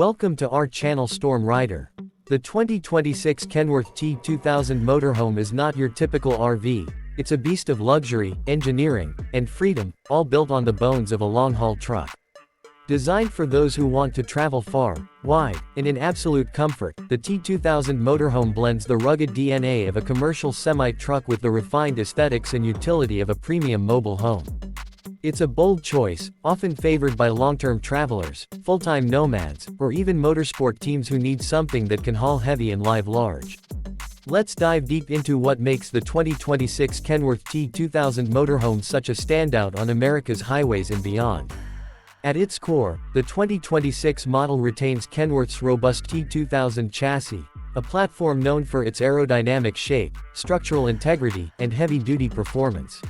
Welcome to our channel Storm Rider. The 2026 Kenworth T2000 Motorhome is not your typical RV, it's a beast of luxury, engineering, and freedom, all built on the bones of a long-haul truck. Designed for those who want to travel far, wide, and in absolute comfort, the T2000 Motorhome blends the rugged DNA of a commercial semi-truck with the refined aesthetics and utility of a premium mobile home. It's a bold choice, often favored by long-term travelers, full-time nomads, or even motorsport teams who need something that can haul heavy and live large. Let's dive deep into what makes the 2026 Kenworth T2000 Motorhome such a standout on America's highways and beyond. At its core, the 2026 model retains Kenworth's robust T2000 chassis, a platform known for its aerodynamic shape, structural integrity, and heavy-duty performance.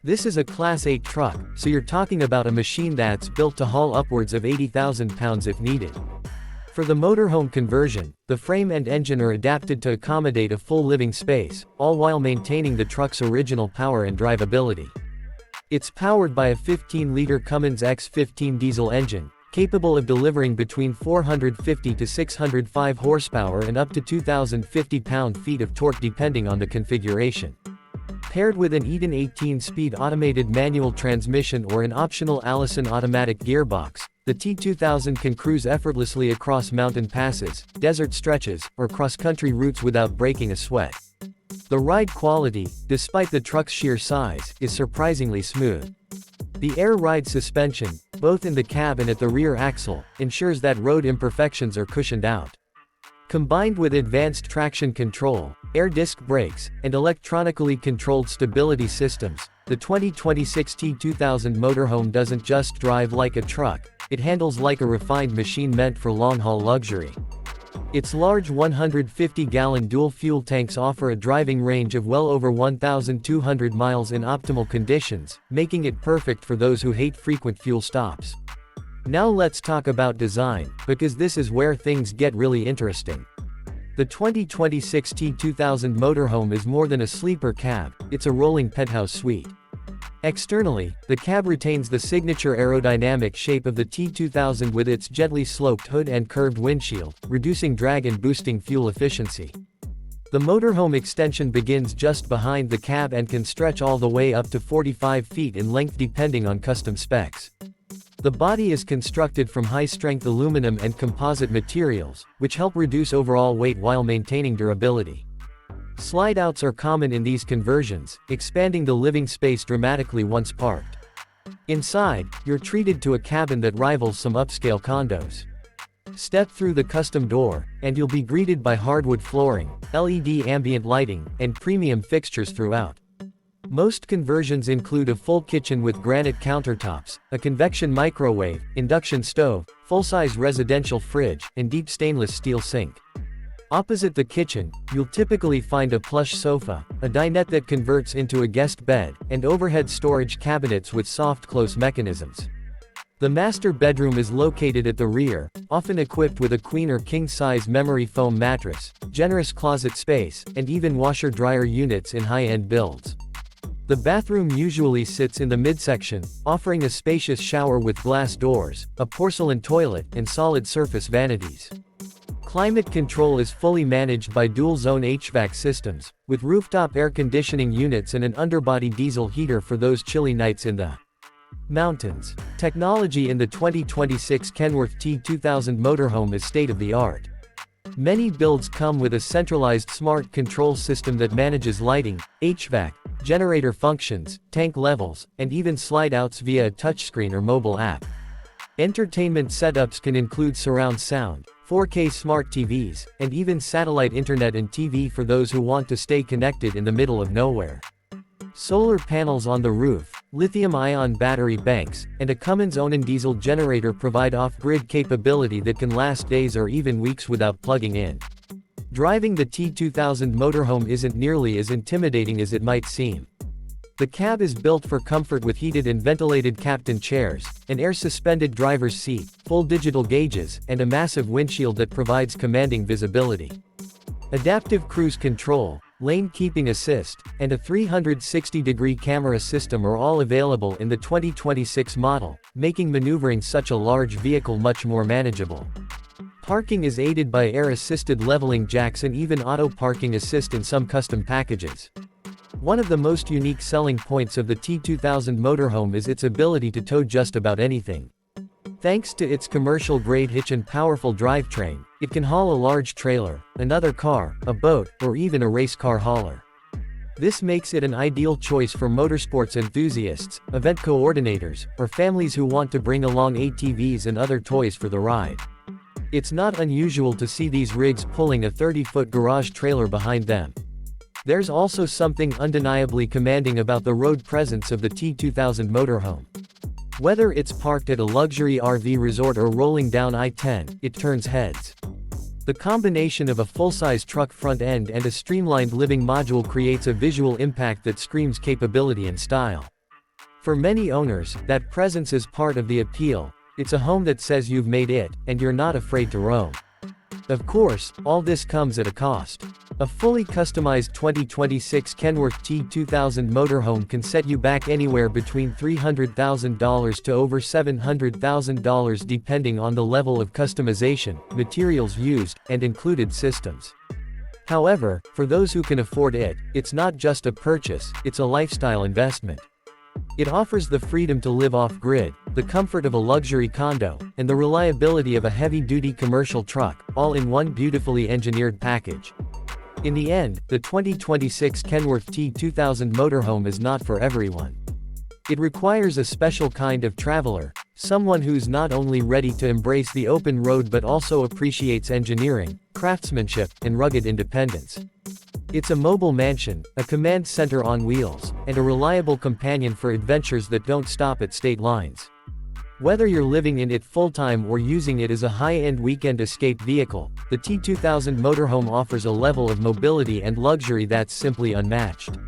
This is a Class 8 truck, so you're talking about a machine that's built to haul upwards of 80,000 pounds if needed. For the motorhome conversion, the frame and engine are adapted to accommodate a full living space, all while maintaining the truck's original power and drivability. It's powered by a 15-liter Cummins X15 diesel engine, capable of delivering between 450 to 605 horsepower and up to 2,050 pound-feet of torque depending on the configuration. Paired with an Eaton 18-speed automated manual transmission or an optional Allison automatic gearbox, the T2000 can cruise effortlessly across mountain passes, desert stretches, or cross-country routes without breaking a sweat. The ride quality, despite the truck's sheer size, is surprisingly smooth. The air ride suspension, both in the cab and at the rear axle, ensures that road imperfections are cushioned out. Combined with advanced traction control, air disc brakes, and electronically controlled stability systems, the 2026 T2000 Motorhome doesn't just drive like a truck, it handles like a refined machine meant for long-haul luxury. Its large 150-gallon dual-fuel tanks offer a driving range of well over 1,200 miles in optimal conditions, making it perfect for those who hate frequent fuel stops. Now let's talk about design, because this is where things get really interesting. The 2026 T2000 Motorhome is more than a sleeper cab, it's a rolling penthouse suite. Externally, the cab retains the signature aerodynamic shape of the T2000 with its gently sloped hood and curved windshield, reducing drag and boosting fuel efficiency. The motorhome extension begins just behind the cab and can stretch all the way up to 45 feet in length depending on custom specs. The body is constructed from high-strength aluminum and composite materials, which help reduce overall weight while maintaining durability. Slide-outs are common in these conversions, expanding the living space dramatically once parked. Inside, you're treated to a cabin that rivals some upscale condos. Step through the custom door, and you'll be greeted by hardwood flooring, LED ambient lighting, and premium fixtures throughout. Most conversions include a full kitchen with granite countertops, a convection microwave, induction stove, full-size residential fridge, and deep stainless steel sink. Opposite the kitchen, you'll typically find a plush sofa, a dinette that converts into a guest bed, and overhead storage cabinets with soft close mechanisms. The master bedroom is located at the rear, often equipped with a queen or king-size memory foam mattress, generous closet space, and even washer-dryer units in high-end builds. The bathroom usually sits in the midsection, offering a spacious shower with glass doors, a porcelain toilet, and solid surface vanities. Climate control is fully managed by dual-zone HVAC systems, with rooftop air conditioning units and an underbody diesel heater for those chilly nights in the mountains. Technology in the 2026 Kenworth T2000 Motorhome is state-of-the-art. Many builds come with a centralized smart control system that manages lighting, HVAC, generator functions, tank levels, and even slide-outs via a touchscreen or mobile app. Entertainment setups can include surround sound, 4K smart TVs, and even satellite internet and TV for those who want to stay connected in the middle of nowhere. Solar panels on the roof, lithium-ion battery banks, and a Cummins own diesel generator provide off-grid capability that can last days or even weeks without plugging in. Driving the T2000 Motorhome isn't nearly as intimidating as it might seem. The cab is built for comfort with heated and ventilated captain chairs, an air-suspended driver's seat, full digital gauges, and a massive windshield that provides commanding visibility. Adaptive cruise control, lane keeping assist, and a 360-degree camera system are all available in the 2026 model, making maneuvering such a large vehicle much more manageable. Parking is aided by air-assisted leveling jacks and even auto parking assist in some custom packages. One of the most unique selling points of the T2000 Motorhome is its ability to tow just about anything. Thanks to its commercial-grade hitch and powerful drivetrain, it can haul a large trailer, another car, a boat, or even a race car hauler. This makes it an ideal choice for motorsports enthusiasts, event coordinators, or families who want to bring along ATVs and other toys for the ride. It's not unusual to see these rigs pulling a 30-foot garage trailer behind them. There's also something undeniably commanding about the road presence of the T2000 Motorhome. Whether it's parked at a luxury RV resort or rolling down I-10, it turns heads. The combination of a full-size truck front end and a streamlined living module creates a visual impact that screams capability and style. For many owners, that presence is part of the appeal. It's a home that says you've made it, and you're not afraid to roam. Of course, all this comes at a cost. A fully customized 2026 Kenworth T2000 Motorhome can set you back anywhere between $300,000 to over $700,000 depending on the level of customization, materials used, and included systems. However, for those who can afford it, it's not just a purchase, it's a lifestyle investment. It offers the freedom to live off-grid, the comfort of a luxury condo, and the reliability of a heavy-duty commercial truck, all in one beautifully engineered package. In the end, the 2026 Kenworth T2000 Motorhome is not for everyone. It requires a special kind of traveler, someone who's not only ready to embrace the open road but also appreciates engineering, craftsmanship, and rugged independence. It's a mobile mansion, a command center on wheels, and a reliable companion for adventures that don't stop at state lines. Whether you're living in it full-time or using it as a high-end weekend escape vehicle, the T2000 Motorhome offers a level of mobility and luxury that's simply unmatched.